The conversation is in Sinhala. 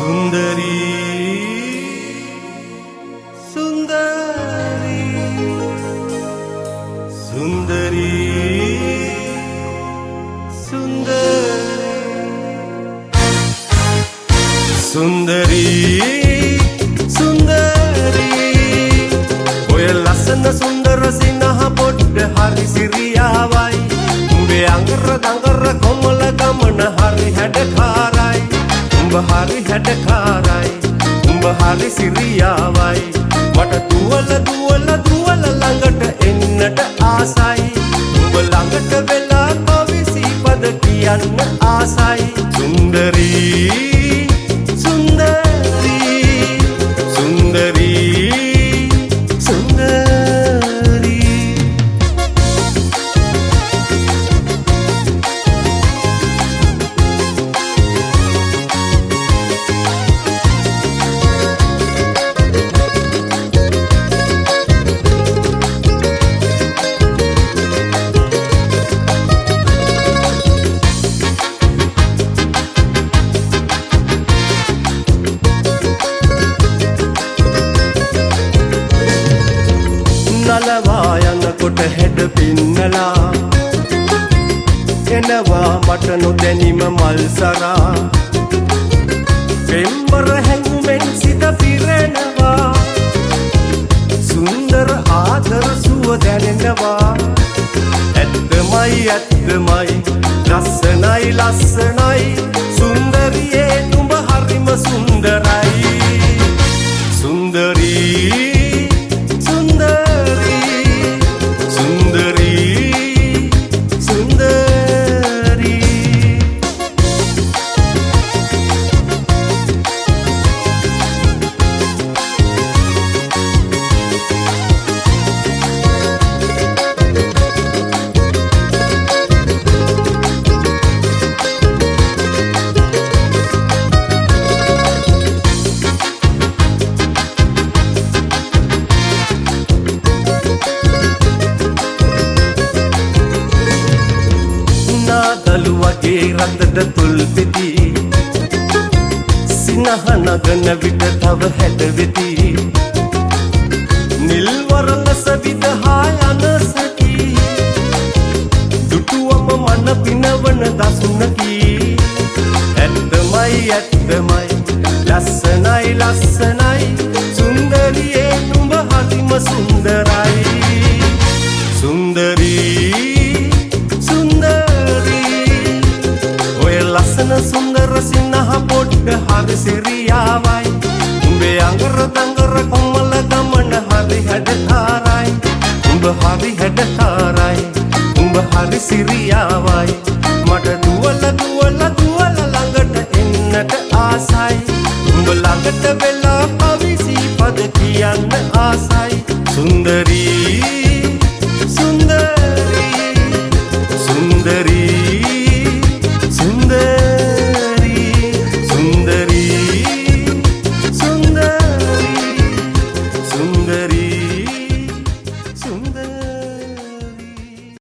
सुंदरी सुंदरी सुंदरी सुंदरी सुंदरी ඔය ලස්සන සුන්දර සිනහ පොඩ්ඩ හරි සිරියාවයි උඹේ අඟර දඟර කොමල ගමන හරි හැඩකාරයි උඹ හරි හැඩකාරයි උඹ හරි සිරියාවයි මට දුවල දුවල දුවල ළඟට එන්නට ආසයි උඹ ළඟට වෙලා කවි සීපද කියන්න ආසයි सुंदरी सुंदरी सुंदरी सुंदरी නලවා යනකොට හැඩ පින්නලා එනවා මට නොදැනීම මල් සරා පෙම්බර හැඟුමෙන් සිත පිරෙනවා සුන්දර ආදර සුව දැනෙනවා ඇත්තමයි ඇත්තමයි ලස්සනයි ලස්සනයි සුන්දරියේ නුඹ හරිම සුන්දරයි सुंदरी දළුවගේ රතට තුල් පිටි සිනහ නගන විට තව හැඩ වෙති නිල් වරලස විදහා යන සැකි දුටුවම මන පිනවන දසුනකි ඇත්තමයි ඇත්තමයි ලස්සනයි ලස්සනයි සුන්දරියේ නුඹ හරිම සුන්දරයි सुंदरी ලස්සන සුන්දර සිනහ පොඩ්ඩ හරි සිරියාවයි උඹේ අඟර දඟර කොමල ගමන හරි හැඩකාරයි උඹ හරි හැඩකාරයි උඹ හරි සිරියාවයි මට දුවල දුවල දුවල ළඟට එන්නට ආසයි උඹ ළඟට වෙලා කවි සීපද කියන්න ආසයි सुंदरी